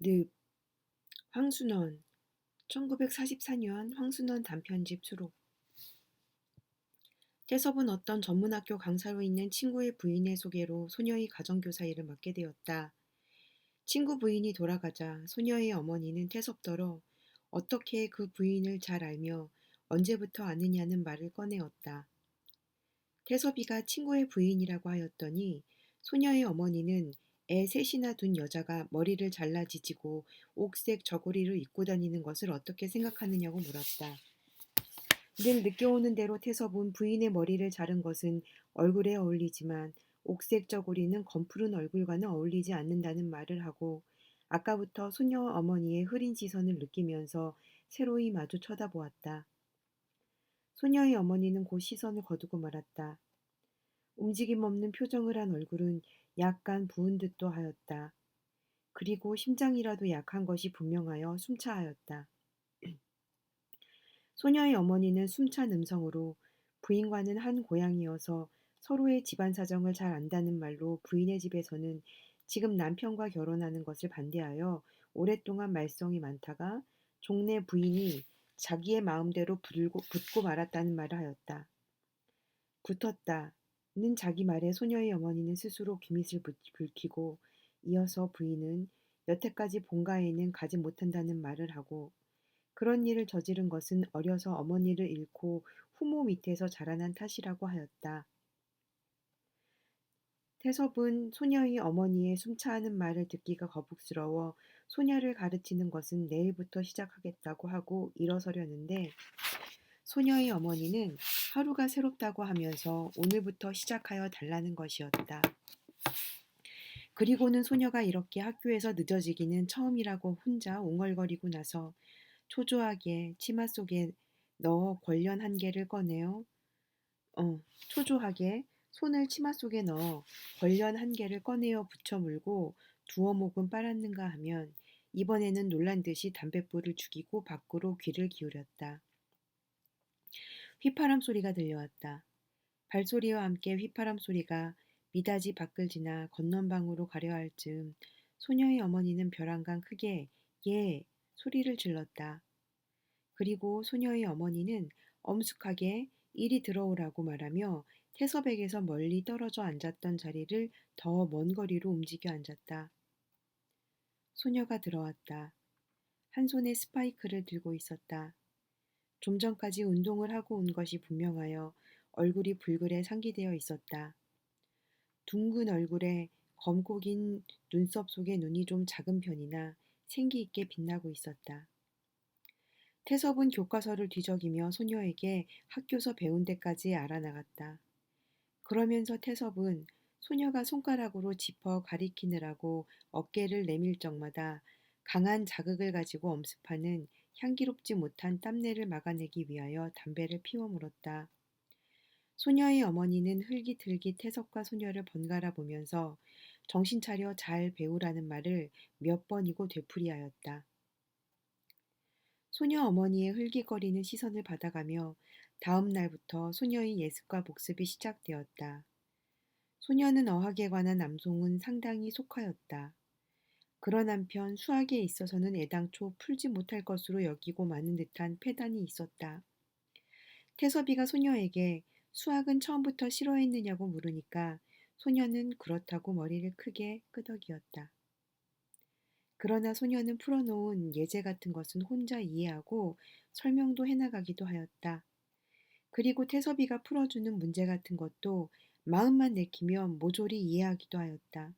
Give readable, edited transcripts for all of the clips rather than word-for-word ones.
늪, 황순원, 1944년 황순원 단편집 수록. 태섭은 어떤 전문학교 강사로 있는 친구의 부인의 소개로 소녀의 가정교사 일을 맡게 되었다. 친구 부인이 돌아가자 소녀의 어머니는 태섭더러 어떻게 그 부인을 잘 알며 언제부터 아느냐는 말을 꺼내었다. 태섭이가 친구의 부인이라고 하였더니 소녀의 어머니는 애 셋이나 둔 여자가 머리를 잘라 지지고 옥색 저고리를 입고 다니는 것을 어떻게 생각하느냐고 물었다. 늘 느껴오는 대로 태섭은 부인의 머리를 자른 것은 얼굴에 어울리지만 옥색 저고리는 검푸른 얼굴과는 어울리지 않는다는 말을 하고 아까부터 소녀 어머니의 흐린 시선을 느끼면서 새로이 마주 쳐다보았다. 소녀의 어머니는 곧 시선을 거두고 말았다. 움직임 없는 표정을 한 얼굴은 약간 부은 듯도 하였다. 그리고 심장이라도 약한 것이 분명하여 숨차하였다. 소녀의 어머니는 숨찬 음성으로 부인과는 한 고향이어서 서로의 집안 사정을 잘 안다는 말로 부인의 집에서는 지금 남편과 결혼하는 것을 반대하여 오랫동안 말썽이 많다가 종래 부인이 자기의 마음대로 붙고 말았다는 말을 하였다. 붙었다는 자기 말에 소녀의 어머니는 스스로 귀밑을 붉히고 이어서 부인은 여태까지 본가에는 가지 못한다는 말을 하고 그런 일을 저지른 것은 어려서 어머니를 잃고 후모 밑에서 자라난 탓이라고 하였다. 태섭은 소녀의 어머니의 숨차하는 말을 듣기가 거북스러워 소녀를 가르치는 것은 내일부터 시작하겠다고 하고 일어서려는데 소녀의 어머니는 하루가 새롭다고 하면서 오늘부터 시작하여 달라는 것이었다. 그리고는 소녀가 이렇게 학교에서 늦어지기는 처음이라고 혼자 옹얼거리고 나서 초조하게 치마 속에 넣어 권련 한 개를 꺼내어 초조하게 손을 치마 속에 넣어 권련 한 개를 꺼내어 붙여 물고 두어 모금 빨았는가 하면 이번에는 놀란 듯이 담뱃불을 죽이고 밖으로 귀를 기울였다. 휘파람 소리가 들려왔다. 발소리와 함께 휘파람 소리가 미닫이 밖을 지나 건넌방으로 가려 할 즈음 소녀의 어머니는 벼랑간 크게 예 소리를 질렀다. 그리고 소녀의 어머니는 엄숙하게 이리 들어오라고 말하며 태섭에게서 멀리 떨어져 앉았던 자리를 더 먼 거리로 움직여 앉았다. 소녀가 들어왔다. 한 손에 스파이크를 들고 있었다. 좀 전까지 운동을 하고 온 것이 분명하여 얼굴이 붉으래 상기되어 있었다. 둥근 얼굴에 검고 긴 눈썹 속에 눈이 좀 작은 편이나 생기 있게 빛나고 있었다. 태섭은 교과서를 뒤적이며 소녀에게 학교서 배운 데까지 알아나갔다. 그러면서 태섭은 소녀가 손가락으로 짚어 가리키느라고 어깨를 내밀 적마다 강한 자극을 가지고 엄습하는 향기롭지 못한 땀내를 막아내기 위하여 담배를 피워 물었다. 소녀의 어머니는 흘깃흘깃 태섭과 소녀를 번갈아 보면서 정신 차려 잘 배우라는 말을 몇 번이고 되풀이하였다. 소녀 어머니의 흘깃거리는 시선을 받아가며 다음 날부터 소녀의 예습과 복습이 시작되었다. 소녀는 어학에 관한 암송은 상당히 속하였다. 그런 한편 수학에 있어서는 애당초 풀지 못할 것으로 여기고 마는 듯한 패단이 있었다. 태섭이가 소녀에게 수학은 처음부터 싫어했느냐고 물으니까 소녀는 그렇다고 머리를 크게 끄덕이었다. 그러나 소녀는 풀어놓은 예제 같은 것은 혼자 이해하고 설명도 해나가기도 하였다. 그리고 태섭이가 풀어주는 문제 같은 것도 마음만 내키면 모조리 이해하기도 하였다.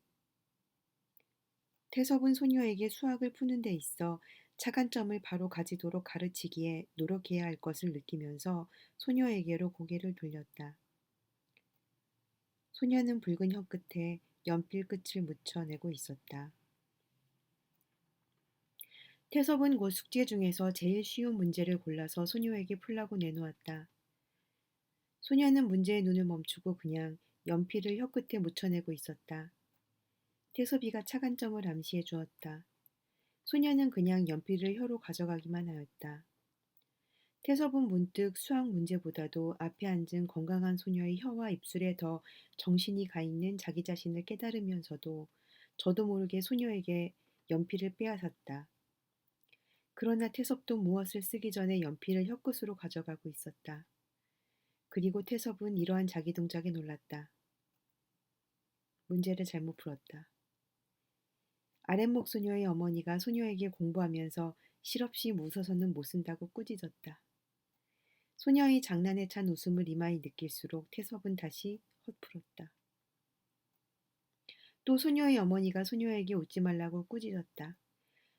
태섭은 소녀에게 수학을 푸는 데 있어 차관점을 바로 가지도록 가르치기에 노력해야 할 것을 느끼면서 소녀에게로 고개를 돌렸다. 소녀는 붉은 혀끝에 연필 끝을 묻혀내고 있었다. 태섭은 곧 숙제 중에서 제일 쉬운 문제를 골라서 소녀에게 풀라고 내놓았다. 소녀는 문제에 눈을 멈추고 그냥 연필을 혀끝에 묻혀내고 있었다. 태섭이가 차관점을 암시해 주었다. 소녀는 그냥 연필을 혀로 가져가기만 하였다. 태섭은 문득 수학 문제보다도 앞에 앉은 건강한 소녀의 혀와 입술에 더 정신이 가 있는 자기 자신을 깨달으면서도 저도 모르게 소녀에게 연필을 빼앗았다. 그러나 태섭도 무엇을 쓰기 전에 연필을 혀끝으로 가져가고 있었다. 그리고 태섭은 이러한 자기 동작에 놀랐다. 문제를 잘못 풀었다. 아랫목 소녀의 어머니가 소녀에게 공부하면서 실없이 웃어서는 못 쓴다고 꾸짖었다. 소녀의 장난에 찬 웃음을 이마에 느낄수록 태섭은 다시 헛풀었다. 또 소녀의 어머니가 소녀에게 웃지 말라고 꾸짖었다.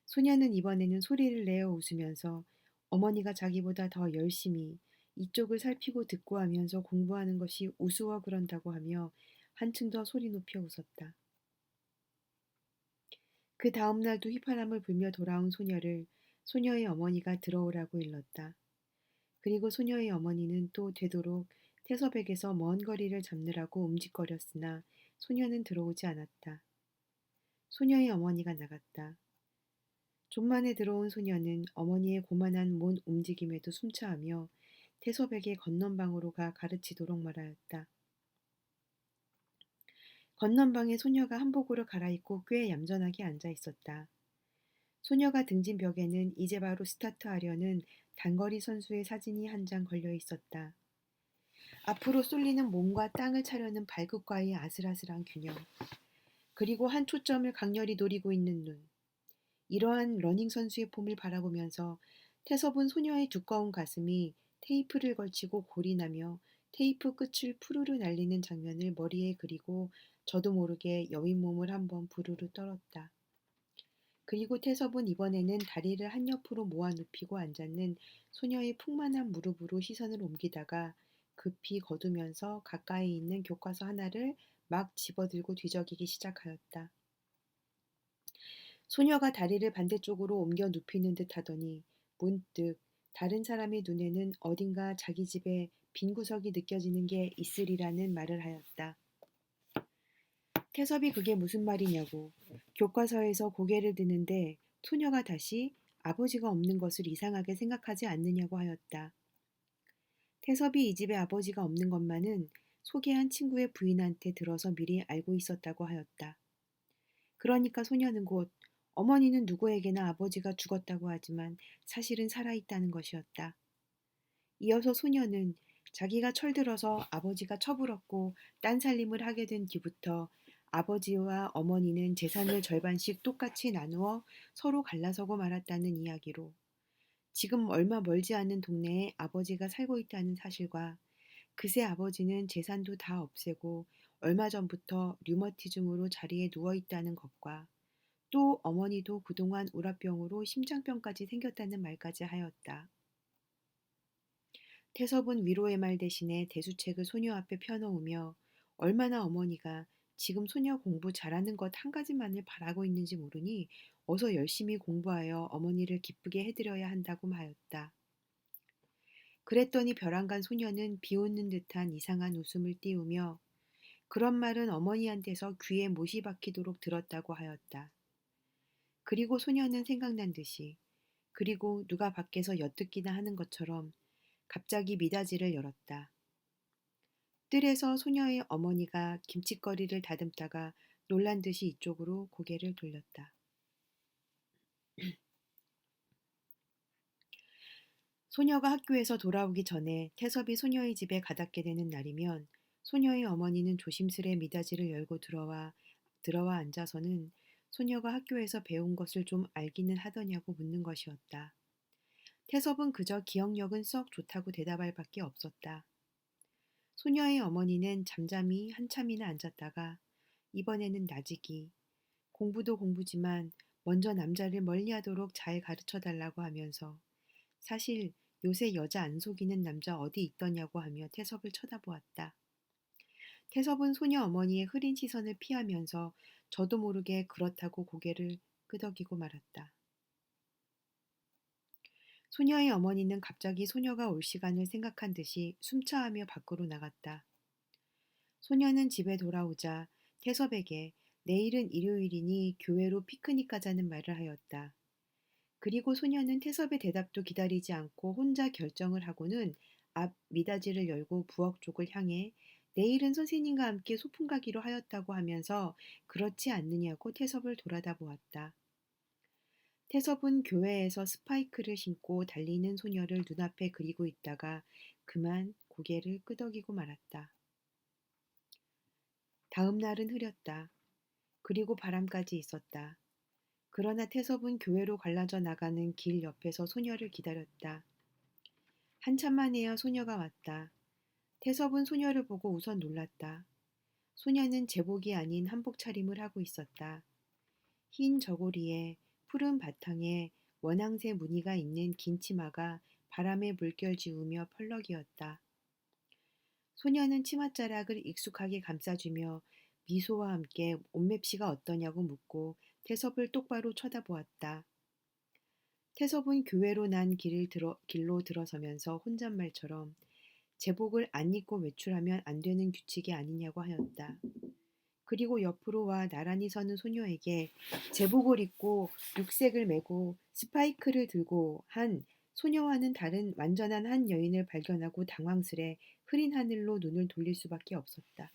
소녀는 이번에는 소리를 내어 웃으면서 어머니가 자기보다 더 열심히 이쪽을 살피고 듣고 하면서 공부하는 것이 우스워 그런다고 하며 한층 더 소리 높여 웃었다. 그 다음 날도 휘파람을 불며 돌아온 소녀를 소녀의 어머니가 들어오라고 일렀다. 그리고 소녀의 어머니는 또 되도록 태섭에게서 먼 거리를 잡느라고 움직거렸으나 소녀는 들어오지 않았다. 소녀의 어머니가 나갔다. 좀 만에 들어온 소녀는 어머니의 고만한 몸 움직임에도 숨차하며 태섭에게 건넌방으로 가 가르치도록 말하였다. 건넌방에 소녀가 한복으로 갈아입고 꽤 얌전하게 앉아 있었다. 소녀가 등진 벽에는 이제 바로 스타트하려는 단거리 선수의 사진이 한 장 걸려 있었다. 앞으로 쏠리는 몸과 땅을 차려는 발끝과의 아슬아슬한 균형, 그리고 한 초점을 강렬히 노리고 있는 눈. 이러한 러닝 선수의 폼을 바라보면서 태섭은 소녀의 두꺼운 가슴이 테이프를 걸치고 골이 나며 테이프 끝을 푸르르 날리는 장면을 머리에 그리고 저도 모르게 여윈 몸을 한번 부르르 떨었다. 그리고 태섭은 이번에는 다리를 한 옆으로 모아 눕히고 앉았는 소녀의 풍만한 무릎으로 시선을 옮기다가 급히 거두면서 가까이 있는 교과서 하나를 막 집어들고 뒤적이기 시작하였다. 소녀가 다리를 반대쪽으로 옮겨 눕히는 듯 하더니 문득 다른 사람의 눈에는 어딘가 자기 집에 빈 구석이 느껴지는 게 있으리라는 말을 하였다. 태섭이 그게 무슨 말이냐고 교과서에서 고개를 드는데 소녀가 다시 아버지가 없는 것을 이상하게 생각하지 않느냐고 하였다. 태섭이 이 집에 아버지가 없는 것만은 소개한 친구의 부인한테 들어서 미리 알고 있었다고 하였다. 그러니까 소녀는 곧 어머니는 누구에게나 아버지가 죽었다고 하지만 사실은 살아있다는 것이었다. 이어서 소녀는 자기가 철들어서 아버지가 처불었고 딴살림을 하게 된 뒤부터 아버지와 어머니는 재산을 절반씩 똑같이 나누어 서로 갈라서고 말았다는 이야기로 지금 얼마 멀지 않은 동네에 아버지가 살고 있다는 사실과 그새 아버지는 재산도 다 없애고 얼마 전부터 류머티즘으로 자리에 누워 있다는 것과 또 어머니도 그동안 우라병으로 심장병까지 생겼다는 말까지 하였다. 태섭은 위로의 말 대신에 대수책을 소녀 앞에 펴놓으며 얼마나 어머니가 지금 소녀 공부 잘하는 것 한 가지만을 바라고 있는지 모르니 어서 열심히 공부하여 어머니를 기쁘게 해드려야 한다고 하였다. 그랬더니 벼랑간 소녀는 비웃는 듯한 이상한 웃음을 띄우며 그런 말은 어머니한테서 귀에 못이 박히도록 들었다고 하였다. 그리고 소녀는 생각난 듯이 그리고 누가 밖에서 엿듣기나 하는 것처럼 갑자기 미닫이를 열었다. 뜰에서 소녀의 어머니가 김칫거리를 다듬다가 놀란 듯이 이쪽으로 고개를 돌렸다. 소녀가 학교에서 돌아오기 전에 태섭이 소녀의 집에 가닿게 되는 날이면 소녀의 어머니는 조심스레 미닫이를 열고 들어와 앉아서는 소녀가 학교에서 배운 것을 좀 알기는 하더냐고 묻는 것이었다. 태섭은 그저 기억력은 썩 좋다고 대답할 밖에 없었다. 소녀의 어머니는 잠잠히 한참이나 앉았다가 이번에는 나직이 공부도 공부지만 먼저 남자를 멀리하도록 잘 가르쳐 달라고 하면서 사실 요새 여자 안 속이는 남자 어디 있더냐고 하며 태섭을 쳐다보았다. 태섭은 소녀 어머니의 흐린 시선을 피하면서 저도 모르게 그렇다고 고개를 끄덕이고 말았다. 소녀의 어머니는 갑자기 소녀가 올 시간을 생각한 듯이 숨차하며 밖으로 나갔다. 소녀는 집에 돌아오자 태섭에게 내일은 일요일이니 교회로 피크닉 가자는 말을 하였다. 그리고 소녀는 태섭의 대답도 기다리지 않고 혼자 결정을 하고는 앞 미닫이를 열고 부엌 쪽을 향해 내일은 선생님과 함께 소풍 가기로 하였다고 하면서 그렇지 않느냐고 태섭을 돌아다 보았다. 태섭은 교회에서 스파이크를 신고 달리는 소녀를 눈앞에 그리고 있다가 그만 고개를 끄덕이고 말았다. 다음 날은 흐렸다. 그리고 바람까지 있었다. 그러나 태섭은 교회로 갈라져 나가는 길 옆에서 소녀를 기다렸다. 한참 만에야 소녀가 왔다. 태섭은 소녀를 보고 우선 놀랐다. 소녀는 제복이 아닌 한복 차림을 하고 있었다. 흰 저고리에 푸른 바탕에 원앙새 무늬가 있는 긴 치마가 바람에 물결 지우며 펄럭이었다. 소녀는 치맛자락을 익숙하게 감싸주며 미소와 함께 옷맵시가 어떠냐고 묻고 태섭을 똑바로 쳐다보았다. 태섭은 교회로 난 길로 들어서면서 혼잣말처럼 제복을 안 입고 외출하면 안 되는 규칙이 아니냐고 하였다. 그리고 옆으로 와 나란히 서는 소녀에게 제복을 입고 육색을 메고 스파이크를 들고 한 소녀와는 다른 완전한 한 여인을 발견하고 당황스레 흐린 하늘로 눈을 돌릴 수밖에 없었다.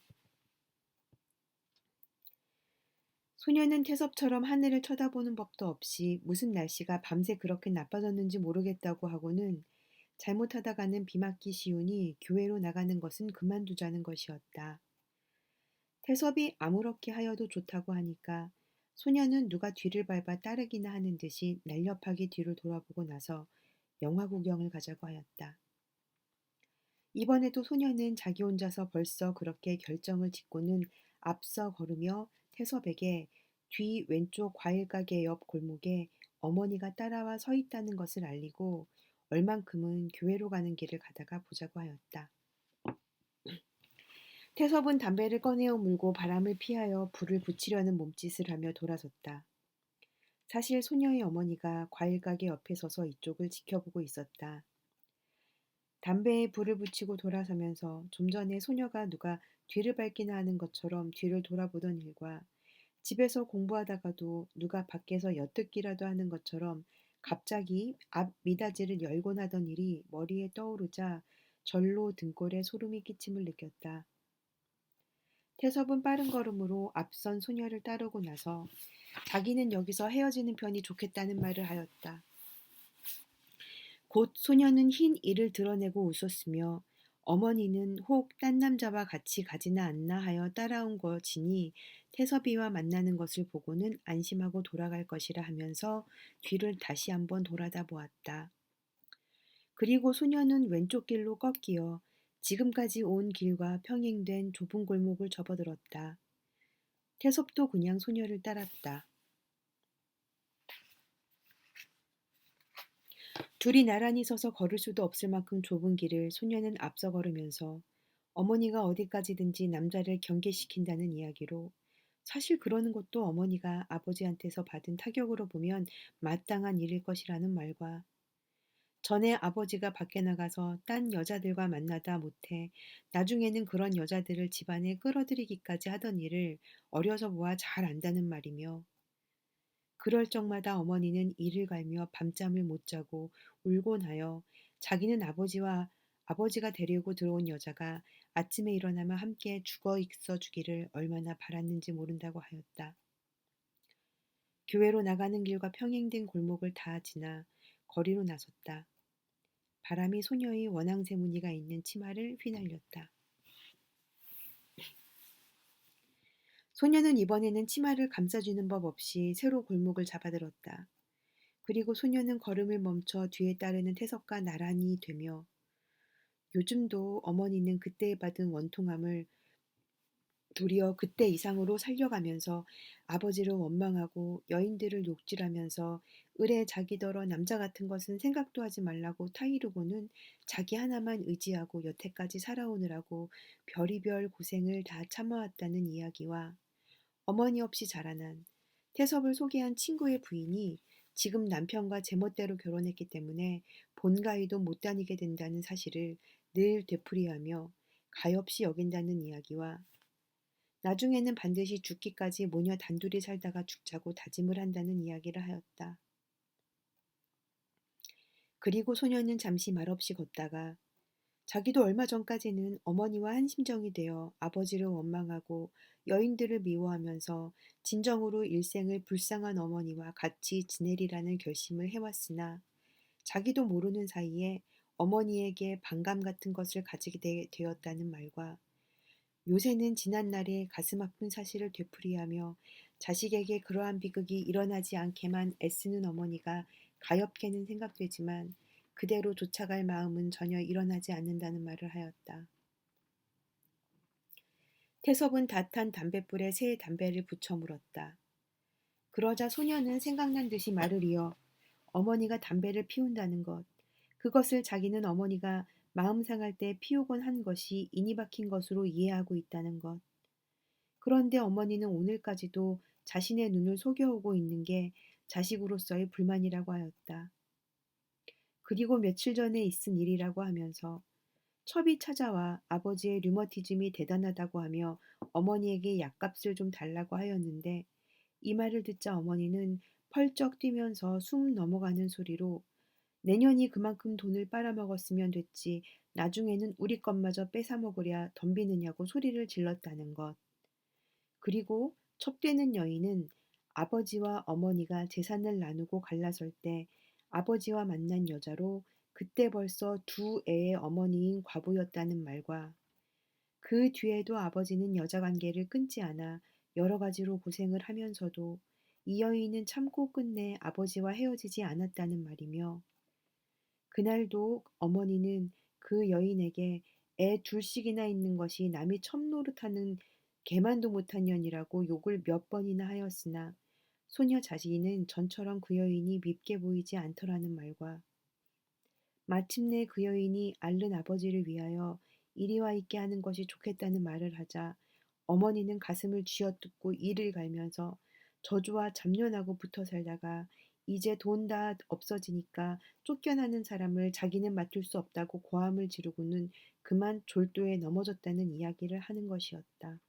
소녀는 태섭처럼 하늘을 쳐다보는 법도 없이 무슨 날씨가 밤새 그렇게 나빠졌는지 모르겠다고 하고는 잘못하다가는 비 맞기 쉬우니 교회로 나가는 것은 그만두자는 것이었다. 태섭이 아무렇게 하여도 좋다고 하니까 소녀는 누가 뒤를 밟아 따르기나 하는 듯이 날렵하게 뒤를 돌아보고 나서 영화 구경을 가자고 하였다. 이번에도 소녀는 자기 혼자서 벌써 그렇게 결정을 짓고는 앞서 걸으며 태섭에게 뒤 왼쪽 과일 가게 옆 골목에 어머니가 따라와 서 있다는 것을 알리고 얼만큼은 교회로 가는 길을 가다가 보자고 하였다. 태섭은 담배를 꺼내어 물고 바람을 피하여 불을 붙이려는 몸짓을 하며 돌아섰다. 사실 소녀의 어머니가 과일 가게 옆에 서서 이쪽을 지켜보고 있었다. 담배에 불을 붙이고 돌아서면서 좀 전에 소녀가 누가 뒤를 밟기나 하는 것처럼 뒤를 돌아보던 일과 집에서 공부하다가도 누가 밖에서 엿듣기라도 하는 것처럼 갑자기 앞 미닫이를 열곤 하던 일이 머리에 떠오르자 절로 등골에 소름이 끼침을 느꼈다. 태섭은 빠른 걸음으로 앞선 소녀를 따르고 나서 자기는 여기서 헤어지는 편이 좋겠다는 말을 하였다. 곧 소녀는 흰 이를 드러내고 웃었으며 어머니는 혹 딴 남자와 같이 가지나 않나 하여 따라온 것이니 태섭이와 만나는 것을 보고는 안심하고 돌아갈 것이라 하면서 뒤를 다시 한번 돌아다 보았다. 그리고 소녀는 왼쪽 길로 꺾이어 지금까지 온 길과 평행된 좁은 골목을 접어들었다. 태섭도 그냥 소녀를 따랐다. 둘이 나란히 서서 걸을 수도 없을 만큼 좁은 길을 소녀는 앞서 걸으면서 어머니가 어디까지든지 남자를 경계시킨다는 이야기로 사실 그러는 것도 어머니가 아버지한테서 받은 타격으로 보면 마땅한 일일 것이라는 말과 전에 아버지가 밖에 나가서 딴 여자들과 만나다 못해 나중에는 그런 여자들을 집안에 끌어들이기까지 하던 일을 어려서 보아 잘 안다는 말이며 그럴 적마다 어머니는 이를 갈며 밤잠을 못 자고 울곤 하여 자기는 아버지가 데리고 들어온 여자가 아침에 일어나면 함께 죽어 있어 주기를 얼마나 바랐는지 모른다고 하였다. 교회로 나가는 길과 평행된 골목을 다 지나 거리로 나섰다. 바람이 소녀의 원앙새 무늬가 있는 치마를 휘날렸다. 소녀는 이번에는 치마를 감싸주는 법 없이 새로 골목을 잡아들었다. 그리고 소녀는 걸음을 멈춰 뒤에 따르는 태석과 나란히 되며 요즘도 어머니는 그때 받은 원통함을 도리어 그때 이상으로 살려가면서 아버지를 원망하고 여인들을 욕질하면서 을에 자기더러 남자 같은 것은 생각도 하지 말라고 타이르고는 자기 하나만 의지하고 여태까지 살아오느라고 별의별 고생을 다 참아왔다는 이야기와 어머니 없이 자라난 태섭을 소개한 친구의 부인이 지금 남편과 제멋대로 결혼했기 때문에 본가에도 못 다니게 된다는 사실을 늘 되풀이하며 가엾이 여긴다는 이야기와 나중에는 반드시 죽기까지 모녀 단둘이 살다가 죽자고 다짐을 한다는 이야기를 하였다. 그리고 소녀는 잠시 말없이 걷다가 자기도 얼마 전까지는 어머니와 한 심정이 되어 아버지를 원망하고 여인들을 미워하면서 진정으로 일생을 불쌍한 어머니와 같이 지내리라는 결심을 해왔으나 자기도 모르는 사이에 어머니에게 반감 같은 것을 가지게 되었다는 말과 요새는 지난날의 가슴 아픈 사실을 되풀이하며 자식에게 그러한 비극이 일어나지 않게만 애쓰는 어머니가 가엾게는 생각되지만 그대로 쫓아갈 마음은 전혀 일어나지 않는다는 말을 하였다. 태섭은 닷한 담뱃불에 새 담배를 붙여 물었다. 그러자 소녀는 생각난 듯이 말을 이어 어머니가 담배를 피운다는 것, 그것을 자기는 어머니가 마음 상할 때 피우곤 한 것이 인이 박힌 것으로 이해하고 있다는 것. 그런데 어머니는 오늘까지도 자신의 눈을 속여오고 있는 게 자식으로서의 불만이라고 하였다. 그리고 며칠 전에 있은 일이라고 하면서 첩이 찾아와 아버지의 류머티즘이 대단하다고 하며 어머니에게 약값을 좀 달라고 하였는데 이 말을 듣자 어머니는 펄쩍 뛰면서 숨 넘어가는 소리로 내년이 그만큼 돈을 빨아먹었으면 됐지 나중에는 우리 것마저 뺏어먹으랴 덤비느냐고 소리를 질렀다는 것. 그리고 첩되는 여인은 아버지와 어머니가 재산을 나누고 갈라설 때 아버지와 만난 여자로 그때 벌써 두 애의 어머니인 과부였다는 말과 그 뒤에도 아버지는 여자 관계를 끊지 않아 여러 가지로 고생을 하면서도 이 여인은 참고 끝내 아버지와 헤어지지 않았다는 말이며 그날도 어머니는 그 여인에게 애 둘씩이나 있는 것이 남이 첩노릇하는 개만도 못한 년이라고 욕을 몇 번이나 하였으나 소녀 자신은 전처럼 그 여인이 밉게 보이지 않더라는 말과 마침내 그 여인이 앓는 아버지를 위하여 이리와 있게 하는 것이 좋겠다는 말을 하자 어머니는 가슴을 쥐어뜯고 이를 갈면서 저주와 잡년하고 붙어 살다가 이제 돈 다 없어지니까 쫓겨나는 사람을 자기는 맡을 수 없다고 고함을 지르고는 그만 졸도에 넘어졌다는 이야기를 하는 것이었다.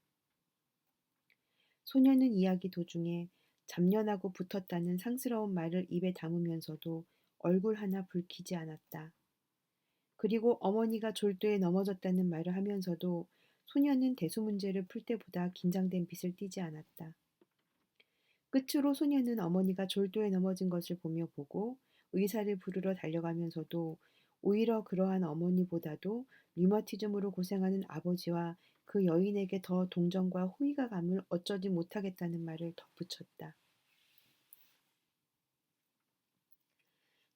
소녀는 이야기 도중에 잡년하고 붙었다는 상스러운 말을 입에 담으면서도 얼굴 하나 붉히지 않았다. 그리고 어머니가 졸도에 넘어졌다는 말을 하면서도 소녀는 대수 문제를 풀 때보다 긴장된 빛을 띠지 않았다. 끝으로 소녀는 어머니가 졸도에 넘어진 것을 보고 의사를 부르러 달려가면서도 오히려 그러한 어머니보다도 류머티즘으로 고생하는 아버지와 그 여인에게 더 동정과 호의가 감을 어쩌지 못하겠다는 말을 덧붙였다.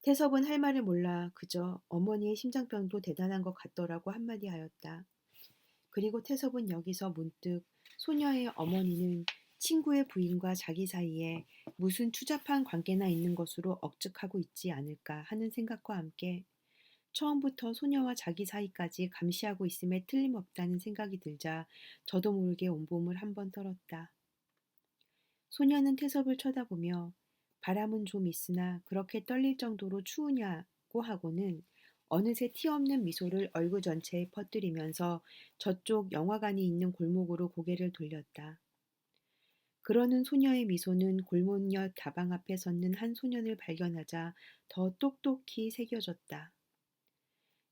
태섭은 할 말을 몰라 그저 어머니의 심장병도 대단한 것 같더라고 한마디 하였다. 그리고 태섭은 여기서 문득 소녀의 어머니는 친구의 부인과 자기 사이에 무슨 추잡한 관계나 있는 것으로 억측하고 있지 않을까 하는 생각과 함께 처음부터 소녀와 자기 사이까지 감시하고 있음에 틀림없다는 생각이 들자 저도 모르게 온몸을 한번 떨었다. 소녀는 태섭을 쳐다보며 바람은 좀 있으나 그렇게 떨릴 정도로 추우냐고 하고는 어느새 티 없는 미소를 얼굴 전체에 퍼뜨리면서 저쪽 영화관이 있는 골목으로 고개를 돌렸다. 그러는 소녀의 미소는 골목 옆 다방 앞에 섰는 한 소년을 발견하자 더 똑똑히 새겨졌다.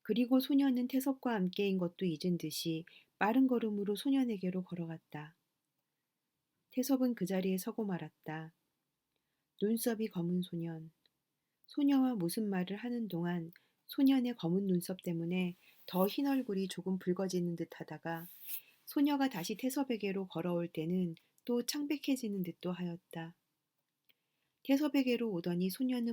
그리고 소년은 태섭과 함께인 것도 잊은 듯이 빠른 걸음으로 소년에게로 걸어갔다. 태섭은 그 자리에 서고 말았다. 눈썹이 검은 소년. 소녀와 무슨 말을 하는 동안 소년의 검은 눈썹 때문에 더 흰 얼굴이 조금 붉어지는 듯 하다가 소녀가 다시 태섭에게로 걸어올 때는 또 창백해지는 듯도 하였다. 태섭에게로 오더니 소녀는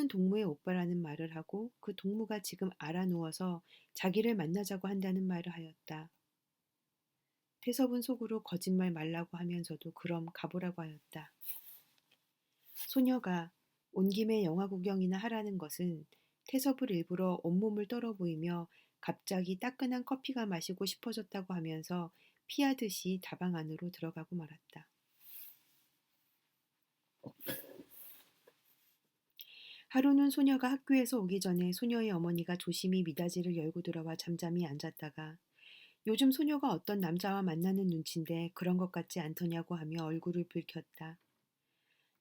동무의 오빠라는 말을 하고 그 동무가 지금 알아 누워서 자기를 만나자고 한다는 말을 하였다. 태섭은 속으로 거짓말 말라고 하면서도 그럼 가보라고 하였다. 소녀가 온 김에 영화 구경이나 하라는 것은 태섭을 일부러 온몸을 떨어 보이며 갑자기 따끈한 커피가 마시고 싶어졌다고 하면서 피하듯이 다방 안으로 들어가고 말았다. 하루는 소녀가 학교에서 오기 전에 소녀의 어머니가 조심히 미닫이를 열고 들어와 잠잠히 앉았다가 요즘 소녀가 어떤 남자와 만나는 눈치인데 그런 것 같지 않더냐고 하며 얼굴을 붉혔다.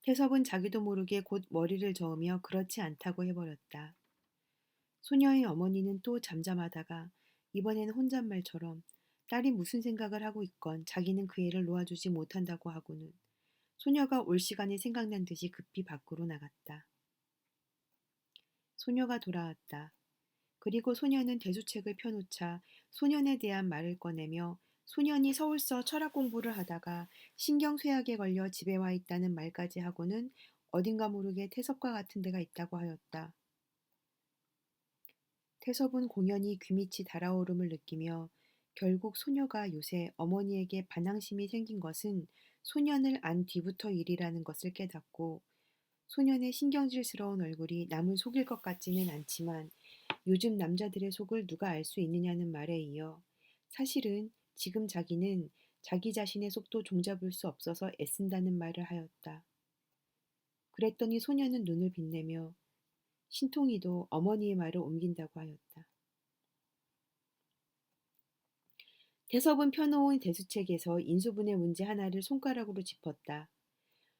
태섭은 자기도 모르게 곧 머리를 저으며 그렇지 않다고 해버렸다. 소녀의 어머니는 또 잠잠하다가 이번에는 혼잣말처럼 딸이 무슨 생각을 하고 있건 자기는 그 애를 놓아주지 못한다고 하고는 소녀가 올 시간이 생각난 듯이 급히 밖으로 나갔다. 소녀가 돌아왔다. 그리고 소녀는 대수책을 펴놓자 소년에 대한 말을 꺼내며 소년이 서울서 철학 공부를 하다가 신경쇠약에 걸려 집에 와 있다는 말까지 하고는 어딘가 모르게 태섭과 같은 데가 있다고 하였다. 태섭은 공연히 귀밑이 달아오름을 느끼며 결국 소녀가 요새 어머니에게 반항심이 생긴 것은 소년을 안 뒤부터 일이라는 것을 깨닫고 소년의 신경질스러운 얼굴이 남을 속일 것 같지는 않지만 요즘 남자들의 속을 누가 알 수 있느냐는 말에 이어 사실은 지금 자기는 자기 자신의 속도 종잡을 수 없어서 애쓴다는 말을 하였다. 그랬더니 소년은 눈을 빛내며 신통이도 어머니의 말을 옮긴다고 하였다. 태섭은 펴놓은 대수책에서 인수분해 문제 하나를 손가락으로 짚었다.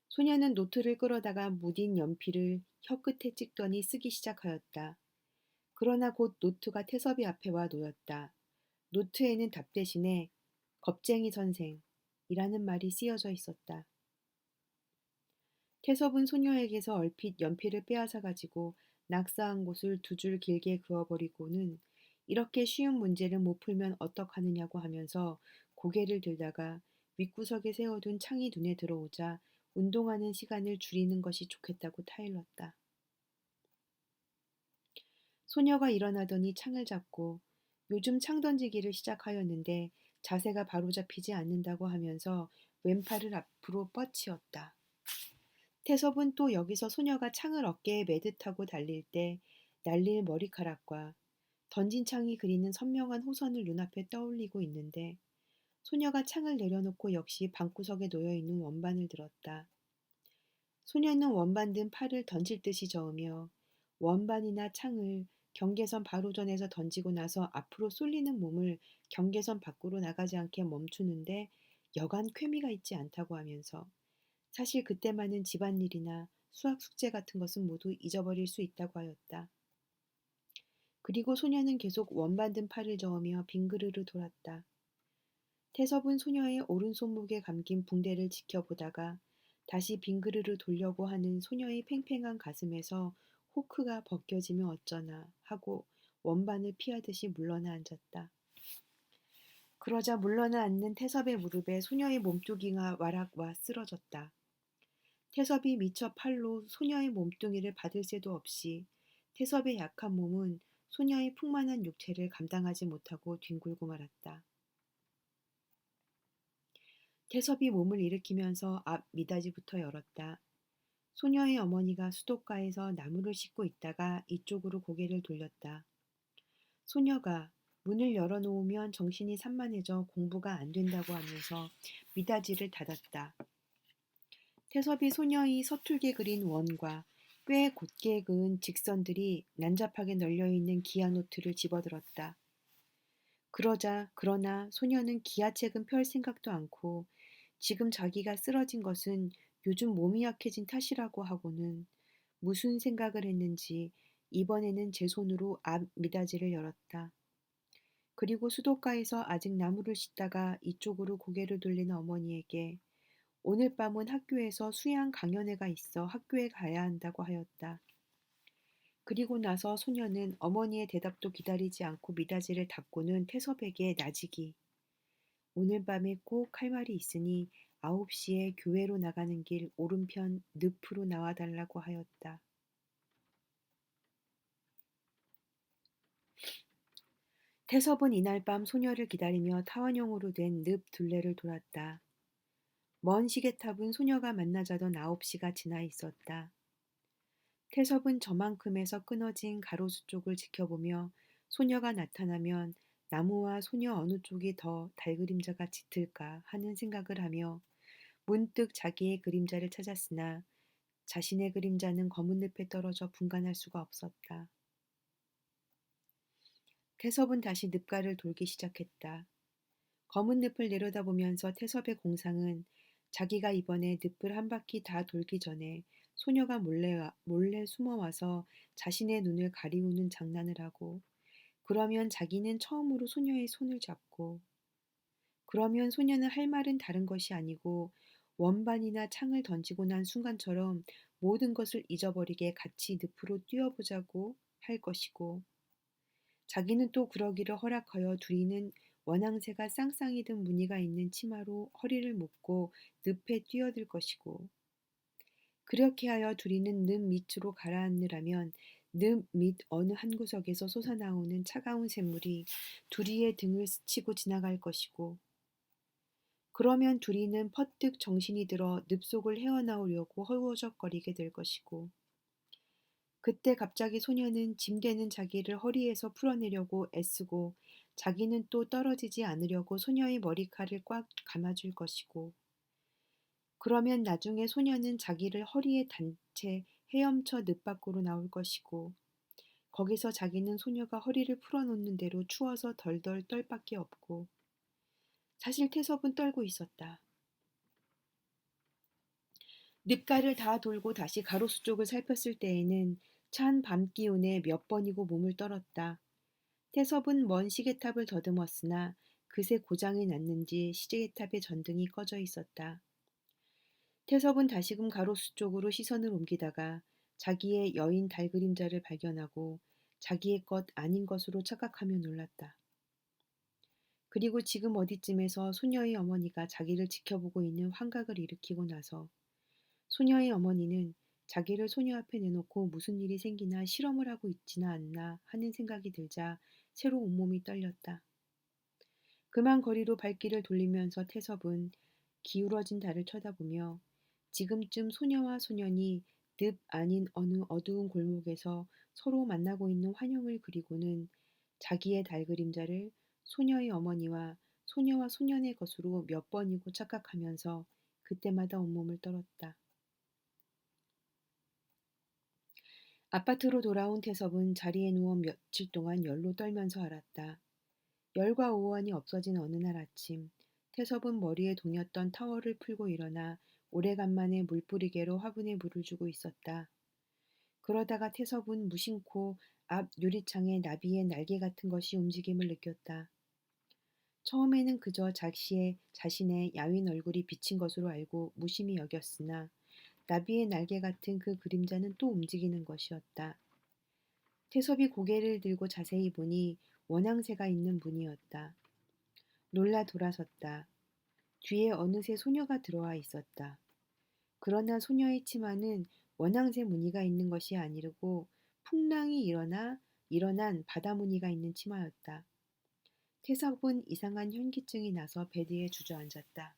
소년은 노트를 끌어다가 무딘 연필을 혀끝에 찍더니 쓰기 시작하였다. 그러나 곧 노트가 태섭이 앞에 와 놓였다. 노트에는 답 대신에 겁쟁이 선생이라는 말이 쓰여져 있었다. 태섭은 소녀에게서 얼핏 연필을 빼앗아 가지고 낙서한 곳을 두 줄 길게 그어버리고는 이렇게 쉬운 문제를 못 풀면 어떡하느냐고 하면서 고개를 들다가 윗구석에 세워둔 창이 눈에 들어오자 운동하는 시간을 줄이는 것이 좋겠다고 타일렀다. 소녀가 일어나더니 창을 잡고 요즘 창 던지기를 시작하였는데 자세가 바로 잡히지 않는다고 하면서 왼팔을 앞으로 뻗치었다. 태섭은 또 여기서 소녀가 창을 어깨에 매듯하고 달릴 때 날릴 머리카락과 던진 창이 그리는 선명한 호선을 눈앞에 떠올리고 있는데 소녀가 창을 내려놓고 역시 방구석에 놓여있는 원반을 들었다. 소녀는 원반 든 팔을 던질 듯이 저으며 원반이나 창을 경계선 바로 전에서 던지고 나서 앞으로 쏠리는 몸을 경계선 밖으로 나가지 않게 멈추는데 여간 쾌미가 있지 않다고 하면서 사실 그때만은 집안일이나 수학 숙제 같은 것은 모두 잊어버릴 수 있다고 하였다. 그리고 소녀는 계속 원반 든 팔을 저으며 빙그르르 돌았다. 태섭은 소녀의 오른손목에 감긴 붕대를 지켜보다가 다시 빙그르르 돌려고 하는 소녀의 팽팽한 가슴에서 호크가 벗겨지면 어쩌나 하고 원반을 피하듯이 물러나 앉았다. 그러자 물러나 앉는 태섭의 무릎에 소녀의 몸뚱이가 와락 와 쓰러졌다. 태섭이 미처 팔로 소녀의 몸뚱이를 받을 새도 없이 태섭의 약한 몸은 소녀의 풍만한 육체를 감당하지 못하고 뒹굴고 말았다. 태섭이 몸을 일으키면서 앞 미닫이부터 열었다. 소녀의 어머니가 수도가에서 나무를 씻고 있다가 이쪽으로 고개를 돌렸다. 소녀가 문을 열어놓으면 정신이 산만해져 공부가 안 된다고 하면서 미닫이를 닫았다. 태섭이 소녀의 서툴게 그린 원과 꽤 곧게 그은 직선들이 난잡하게 널려있는 기아 노트를 집어들었다. 그러나 소녀는 기아책은 펼 생각도 않고 지금 자기가 쓰러진 것은 요즘 몸이 약해진 탓이라고 하고는 무슨 생각을 했는지 이번에는 제 손으로 앞 미닫이를 열었다. 그리고 수도가에서 아직 나무를 씻다가 이쪽으로 고개를 돌리는 어머니에게 오늘 밤은 학교에서 수양 강연회가 있어 학교에 가야 한다고 하였다. 그리고 나서 소녀는 어머니의 대답도 기다리지 않고 미닫이를 닫고는 태섭에게 나지기 오늘 밤에 꼭 할 말이 있으니 9시에 교회로 나가는 길 오른편 늪으로 나와달라고 하였다. 태섭은 이날 밤 소녀를 기다리며 타원형으로 된 늪 둘레를 돌았다. 먼 시계탑은 소녀가 만나자던 9시가 지나 있었다. 태섭은 저만큼에서 끊어진 가로수 쪽을 지켜보며 소녀가 나타나면 나무와 소녀 어느 쪽이 더 달그림자가 짙을까 하는 생각을 하며 문득 자기의 그림자를 찾았으나 자신의 그림자는 검은 늪에 떨어져 분간할 수가 없었다. 태섭은 다시 늪가를 돌기 시작했다. 검은 늪을 내려다보면서 태섭의 공상은 자기가 이번에 늪을 한 바퀴 다 돌기 전에 소녀가 몰래 숨어와서 자신의 눈을 가리우는 장난을 하고, 그러면 자기는 처음으로 소녀의 손을 잡고, 그러면 소녀는 할 말은 다른 것이 아니고 원반이나 창을 던지고 난 순간처럼 모든 것을 잊어버리게 같이 늪으로 뛰어보자고 할 것이고, 자기는 또 그러기를 허락하여 둘이는 원앙새가 쌍쌍이 든 무늬가 있는 치마로 허리를 묶고 늪에 뛰어들 것이고, 그렇게 하여 둘이는 늪 밑으로 가라앉으라면 늪 밑 어느 한 구석에서 솟아나오는 차가운 샘물이 둘이의 등을 스치고 지나갈 것이고, 그러면 둘이는 퍼뜩 정신이 들어 늪속을 헤어나오려고 허우적거리게 될 것이고, 그때 갑자기 소녀는 짐되는 자기를 허리에서 풀어내려고 애쓰고, 자기는 또 떨어지지 않으려고 소녀의 머리칼을 꽉 감아줄 것이고, 그러면 나중에 소녀는 자기를 허리에 단 채 헤엄쳐 늪 밖으로 나올 것이고, 거기서 자기는 소녀가 허리를 풀어놓는 대로 추워서 덜덜 떨 밖에 없고, 사실 태섭은 떨고 있었다. 늪가를 다 돌고 다시 가로수 쪽을 살폈을 때에는 찬 밤 기운에 몇 번이고 몸을 떨었다. 태섭은 먼 시계탑을 더듬었으나 그새 고장이 났는지 시계탑의 전등이 꺼져 있었다. 태섭은 다시금 가로수 쪽으로 시선을 옮기다가 자기의 여인 달그림자를 발견하고 자기의 것 아닌 것으로 착각하며 놀랐다. 그리고 지금 어디쯤에서 소녀의 어머니가 자기를 지켜보고 있는 환각을 일으키고 나서 소녀의 어머니는 자기를 소녀 앞에 내놓고 무슨 일이 생기나 실험을 하고 있지는 않나 하는 생각이 들자 새로 온몸이 떨렸다. 그만 거리로 발길을 돌리면서 태섭은 기울어진 달을 쳐다보며 지금쯤 소녀와 소년이 늪 아닌 어느 어두운 골목에서 서로 만나고 있는 환영을 그리고는 자기의 달 그림자를 소녀의 어머니와 소녀와 소년의 것으로 몇 번이고 착각하면서 그때마다 온몸을 떨었다. 아파트로 돌아온 태섭은 자리에 누워 며칠 동안 열로 떨면서 알았다. 열과 오한이 없어진 어느 날 아침, 태섭은 머리에 동였던 타월을 풀고 일어나 오래간만에 물뿌리개로 화분에 물을 주고 있었다. 그러다가 태섭은 무심코 앞 유리창에 나비의 날개 같은 것이 움직임을 느꼈다. 처음에는 그저 자신의 야윈 얼굴이 비친 것으로 알고 무심히 여겼으나 나비의 날개 같은 그 그림자는 또 움직이는 것이었다. 태섭이 고개를 들고 자세히 보니 원앙새가 있는 문이었다. 놀라 돌아섰다. 뒤에 어느새 소녀가 들어와 있었다. 그러나 소녀의 치마는 원앙새 무늬가 있는 것이 아니고 풍랑이 일어난 바다 무늬가 있는 치마였다. 태섭은 이상한 현기증이 나서 베드에 주저앉았다.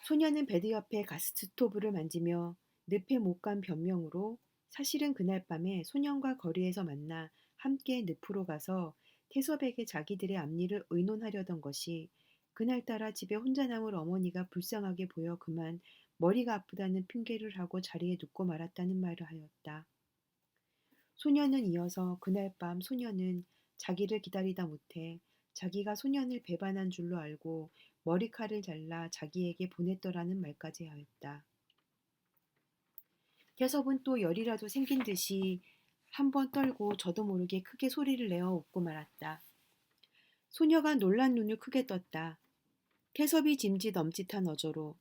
소녀는 베드 옆에 가스스토브를 만지며 늪에 못 간 변명으로 사실은 그날 밤에 소년과 거리에서 만나 함께 늪으로 가서 태섭에게 자기들의 앞일을 의논하려던 것이 그날따라 집에 혼자 남을 어머니가 불쌍하게 보여 그만 머리가 아프다는 핑계를 하고 자리에 눕고 말았다는 말을 하였다. 소녀는 이어서 그날 밤 소녀는 자기를 기다리다 못해 자기가 소년을 배반한 줄로 알고 머리칼을 잘라 자기에게 보냈더라는 말까지 하였다. 태섭은 또 열이라도 생긴 듯이 한 번 떨고 저도 모르게 크게 소리를 내어 웃고 말았다. 소녀가 놀란 눈을 크게 떴다. 태섭이 짐짓 엄짓한 어조로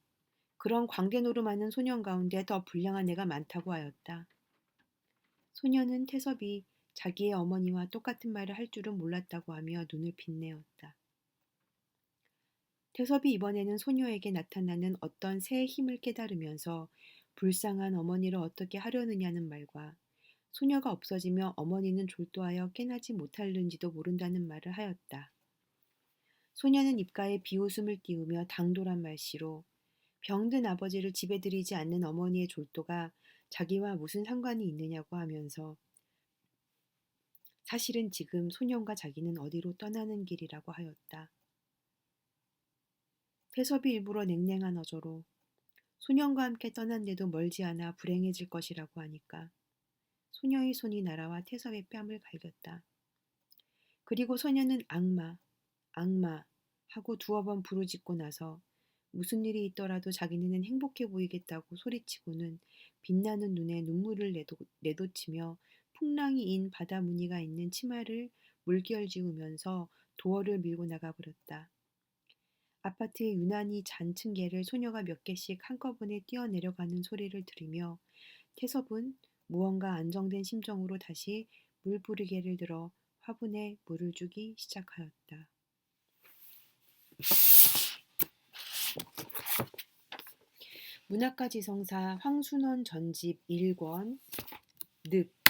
그런 광대노름하는 소년 가운데 더 불량한 애가 많다고 하였다. 소녀는 태섭이 자기의 어머니와 똑같은 말을 할 줄은 몰랐다고 하며 눈을 빛내었다. 태섭이 이번에는 소녀에게 나타나는 어떤 새 힘을 깨달으면서 불쌍한 어머니를 어떻게 하려느냐는 말과 소녀가 없어지며 어머니는 졸도하여 깨나지 못할는지도 모른다는 말을 하였다. 소녀는 입가에 비웃음을 띄우며 당돌한 말씨로 병든 아버지를 집에 들이지 않는 어머니의 졸도가 자기와 무슨 상관이 있느냐고 하면서 사실은 지금 소년과 자기는 어디로 떠나는 길이라고 하였다. 태섭이 일부러 냉랭한 어조로 소년과 함께 떠난데도 멀지 않아 불행해질 것이라고 하니까 소녀의 손이 날아와 태섭의 뺨을 갈겼다. 그리고 소녀는 악마, 악마 하고 두어 번 부르짖고 나서 무슨 일이 있더라도 자기네는 행복해 보이겠다고 소리치고는 빛나는 눈에 눈물을 내돋치며 풍랑이 인 바다 무늬가 있는 치마를 물결지으면서 도어를 밀고 나가버렸다. 아파트의 유난히 잔 층계를 소녀가 몇 개씩 한꺼번에 뛰어내려가는 소리를 들으며 태섭은 무언가 안정된 심정으로 다시 물부리개를 들어 화분에 물을 주기 시작하였다. 문학가 지성사 황순원 전집 1권 늪